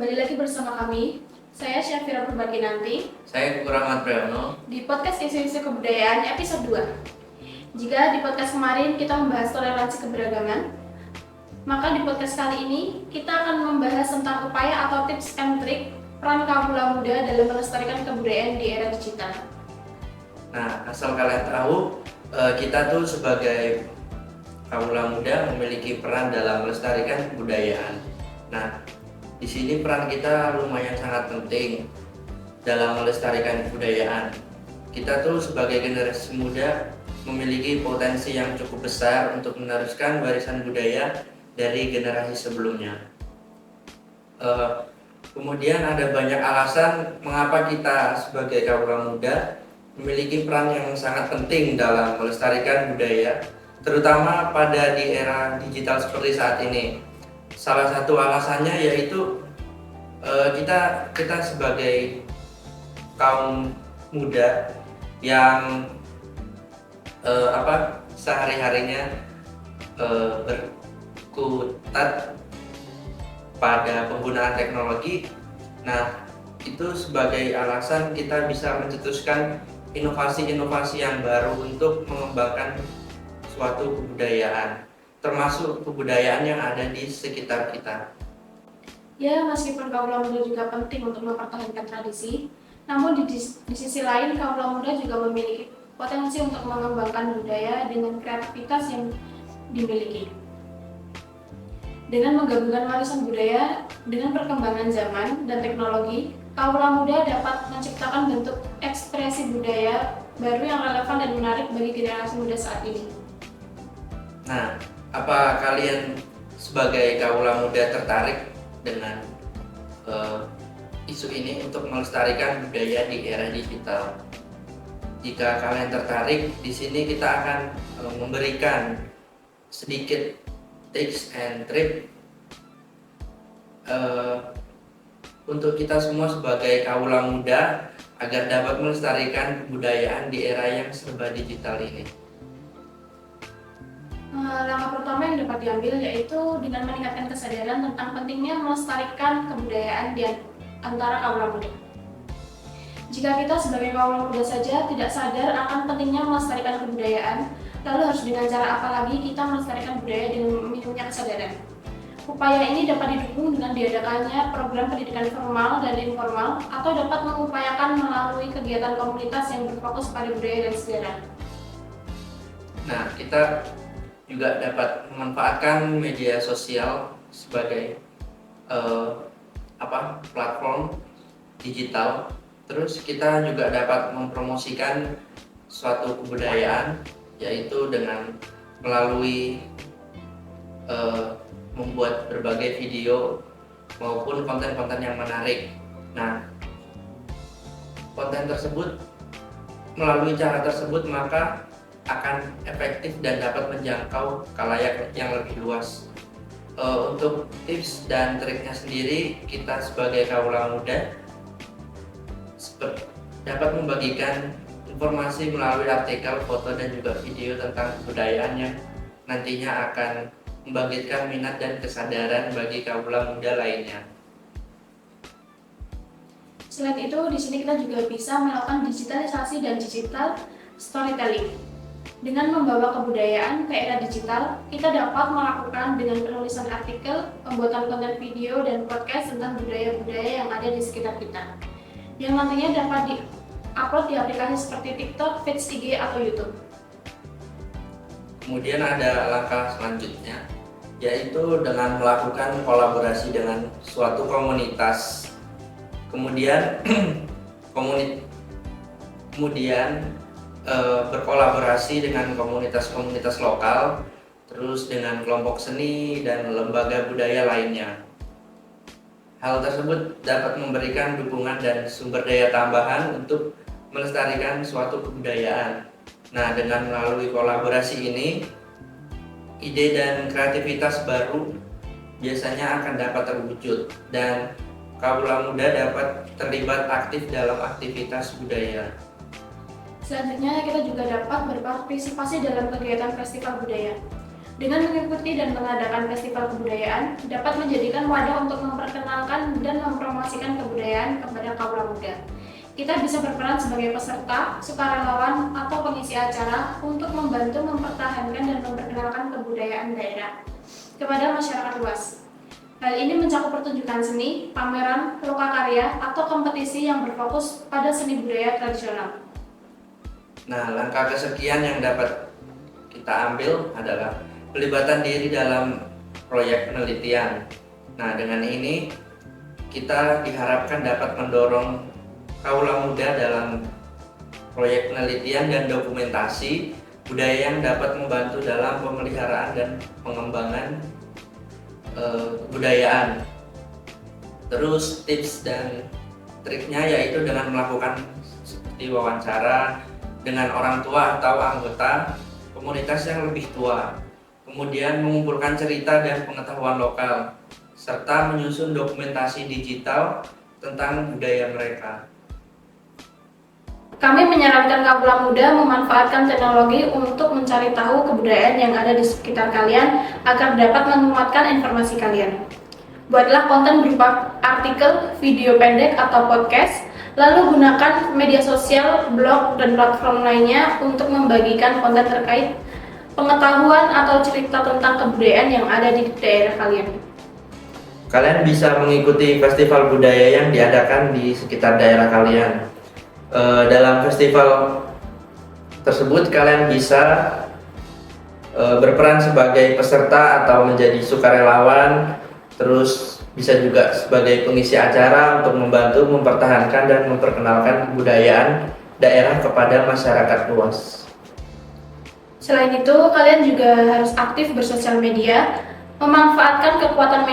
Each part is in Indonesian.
Kembali lagi bersama kami, saya Syafira Purbaginanti. Saya Kuku Rahmat Priyono. Di podcast Isu-Isu Kebudayaan episode 2. Jika di podcast kemarin kita membahas toleransi keberagaman, maka di podcast kali ini kita akan membahas tentang upaya atau tips and trik peran kaula muda dalam melestarikan kebudayaan di era digital. Nah, asal kalian tahu, kita tuh sebagai kaula muda memiliki peran dalam melestarikan kebudayaan. Nah, di sini peran kita lumayan sangat penting dalam melestarikan kebudayaan. Kita tuh sebagai generasi muda memiliki potensi yang cukup besar untuk meneruskan warisan budaya dari generasi sebelumnya. Kemudian ada banyak alasan mengapa kita sebagai kaula muda memiliki peran yang sangat penting dalam melestarikan budaya, terutama pada di era digital seperti saat ini. Salah satu alasannya yaitu kita sebagai kaum muda yang sehari-harinya berkutat pada penggunaan teknologi. Nah, itu sebagai alasan kita bisa mencetuskan inovasi-inovasi yang baru untuk mengembangkan suatu kebudayaan, termasuk kebudayaan yang ada di sekitar kita. Ya, meskipun kaula muda juga penting untuk mempertahankan tradisi, namun di sisi lain kaula muda juga memiliki potensi untuk mengembangkan budaya dengan kreativitas yang dimiliki. Dengan menggabungkan warisan budaya dengan perkembangan zaman dan teknologi, kaula muda dapat menciptakan bentuk ekspresi budaya baru yang relevan dan menarik bagi generasi muda saat ini. Nah, apa kalian sebagai kaula muda tertarik dengan isu ini untuk melestarikan budaya di era digital? Jika kalian tertarik, di sini kita akan memberikan sedikit tips and trick untuk kita semua sebagai kaula muda agar dapat melestarikan kebudayaan di era yang serba digital ini. Langkah pertama yang dapat diambil yaitu dengan meningkatkan kesadaran tentang pentingnya melestarikan kebudayaan di antara kaula muda. Jika kita sebagai kaula muda saja tidak sadar akan pentingnya melestarikan kebudayaan, lalu harus dengan cara apa lagi kita melestarikan budaya dengan minimnya kesadaran? Upaya ini dapat didukung dengan diadakannya program pendidikan formal dan informal atau dapat mengupayakan melalui kegiatan komunitas yang berfokus pada budaya dan sejarah. Nah, kita juga dapat memanfaatkan media sosial sebagai platform digital. Terus kita juga dapat mempromosikan suatu kebudayaan, yaitu dengan melalui membuat berbagai video maupun konten-konten yang menarik. Nah, konten tersebut, melalui cara tersebut maka akan efektif dan dapat menjangkau khalayak yang lebih luas. Untuk tips dan triknya sendiri, kita sebagai kaula muda dapat membagikan informasi melalui artikel, foto, dan juga video tentang kebudayaan yang nantinya akan membangkitkan minat dan kesadaran bagi kaula muda lainnya. Selain itu, di sini kita juga bisa melakukan digitalisasi dan digital storytelling. Dengan membawa kebudayaan ke era digital, kita dapat melakukan dengan penulisan artikel, pembuatan konten video, dan podcast tentang budaya-budaya yang ada di sekitar kita, yang nantinya dapat di-upload di aplikasi seperti TikTok, Feeds IG, atau YouTube. Kemudian ada langkah selanjutnya, yaitu dengan melakukan kolaborasi dengan suatu komunitas. Kemudian berkolaborasi dengan komunitas-komunitas lokal, terus dengan kelompok seni dan lembaga budaya lainnya. Hal tersebut dapat memberikan dukungan dan sumber daya tambahan untuk melestarikan suatu kebudayaan. Nah, dengan melalui kolaborasi ini, ide dan kreativitas baru biasanya akan dapat terwujud dan kaula muda dapat terlibat aktif dalam aktivitas budaya. Selanjutnya, kita juga dapat berpartisipasi dalam kegiatan festival budaya. Dengan mengikuti dan mengadakan festival kebudayaan dapat menjadikan wadah untuk memperkenalkan dan kebudayaan kepada kaula muda. Kita bisa berperan sebagai peserta, sukarelawan, atau pengisi acara untuk membantu mempertahankan dan memperkenalkan kebudayaan daerah kepada masyarakat luas. Hal ini mencakup pertunjukan seni, pameran, lokakarya, atau kompetisi yang berfokus pada seni budaya tradisional. Nah, langkah kesekian yang dapat kita ambil adalah pelibatan diri dalam proyek penelitian. Nah, dengan ini kita diharapkan dapat mendorong kaula muda dalam proyek penelitian dan dokumentasi budaya yang dapat membantu dalam pemeliharaan dan pengembangan kebudayaan. Terus tips dan triknya yaitu dengan melakukan seperti wawancara dengan orang tua atau anggota komunitas yang lebih tua, kemudian mengumpulkan cerita dan pengetahuan lokal, serta menyusun dokumentasi digital tentang budaya mereka. Kami menyarankan kaula muda memanfaatkan teknologi untuk mencari tahu kebudayaan yang ada di sekitar kalian agar dapat menguatkan informasi kalian. Buatlah konten berupa artikel, video pendek, atau podcast, lalu gunakan media sosial, blog, dan platform lainnya untuk membagikan konten terkait pengetahuan atau cerita tentang kebudayaan yang ada di daerah kalian. Kalian bisa mengikuti festival budaya yang diadakan di sekitar daerah kalian. Dalam festival tersebut kalian bisa berperan sebagai peserta atau menjadi sukarelawan, terus bisa juga sebagai pengisi acara untuk membantu mempertahankan dan memperkenalkan kebudayaan daerah kepada masyarakat luas. Selain itu, kalian juga harus aktif bersosial media, memanfaatkan kekuatan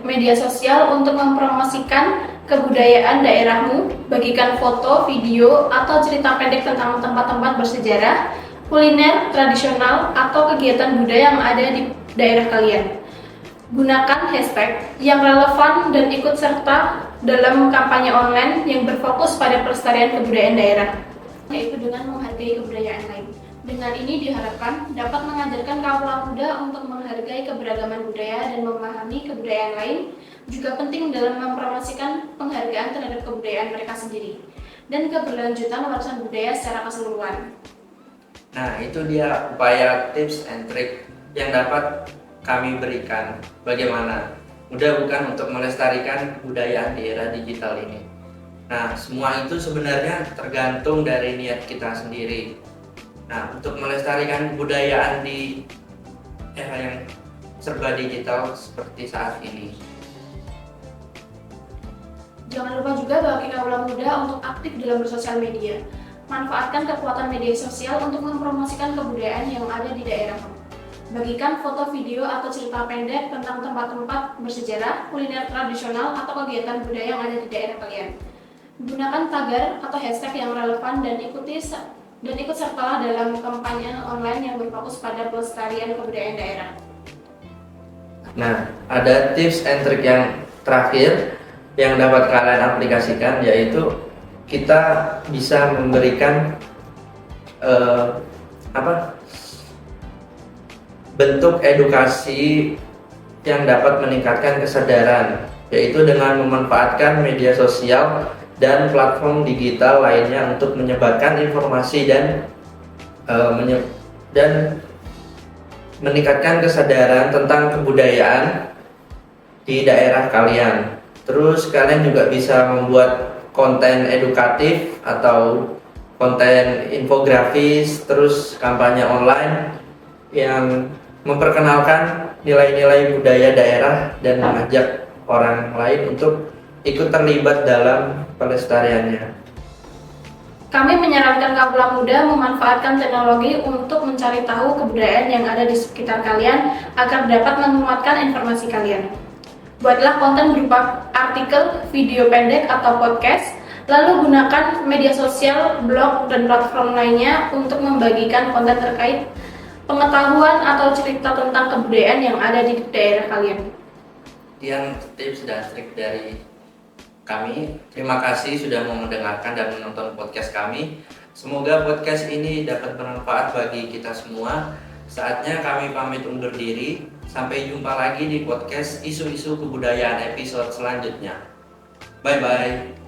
media sosial untuk mempromosikan kebudayaan daerahmu, bagikan foto, video, atau cerita pendek tentang tempat-tempat bersejarah, kuliner tradisional, atau kegiatan budaya yang ada di daerah kalian. Gunakan hashtag yang relevan dan ikut serta dalam kampanye online yang berfokus pada pelestarian kebudayaan daerah, yaitu dengan menghargai kebudayaan lain. Dengan ini diharapkan dapat mengajarkan kaula muda untuk menghargai keberagaman budaya dan memahami kebudayaan lain, juga penting dalam mempromosikan penghargaan terhadap kebudayaan mereka sendiri dan keberlanjutan warisan budaya secara keseluruhan. Nah, itu dia upaya tips and trick yang dapat kami berikan. Bagaimana? Mudah bukan untuk melestarikan kebudayaan di era digital ini. Nah, semua itu sebenarnya tergantung dari niat kita sendiri. Nah, untuk melestarikan kebudayaan di era yang serba digital seperti saat ini. Jangan lupa juga bagi kaula muda untuk aktif dalam bersosial media. Manfaatkan kekuatan media sosial untuk mempromosikan kebudayaan yang ada di daerahmu. Bagikan foto, video, atau cerita pendek tentang tempat-tempat bersejarah, kuliner tradisional, atau kegiatan budaya yang ada di daerah kalian. Gunakan tagar atau hashtag yang relevan dan ikut sertalah dalam kampanye online yang berfokus pada pelestarian kebudayaan daerah. Nah, ada tips and trick yang terakhir yang dapat kalian aplikasikan, yaitu kita bisa memberikan bentuk edukasi yang dapat meningkatkan kesadaran, yaitu dengan memanfaatkan media sosial dan platform digital lainnya untuk menyebarkan informasi dan meningkatkan kesadaran tentang kebudayaan di daerah kalian. Terus kalian juga bisa membuat konten edukatif atau konten infografis, terus kampanye online yang memperkenalkan nilai-nilai budaya daerah dan mengajak orang lain untuk ikut terlibat dalam pelestariannya. Kami menyarankan kaula muda memanfaatkan teknologi untuk mencari tahu kebudayaan yang ada di sekitar kalian agar dapat menguatkan informasi kalian. Buatlah konten berupa artikel, video pendek, atau podcast, lalu gunakan media sosial, blog, dan platform lainnya untuk membagikan konten terkait pengetahuan atau cerita tentang kebudayaan yang ada di daerah kalian. Sekian tips dan trik dari kami. Terima kasih sudah mau mendengarkan dan menonton podcast kami. Semoga podcast ini dapat bermanfaat bagi kita semua. Saatnya kami pamit undur diri. Sampai jumpa lagi di podcast Isu-Isu Kebudayaan episode selanjutnya. Bye-bye.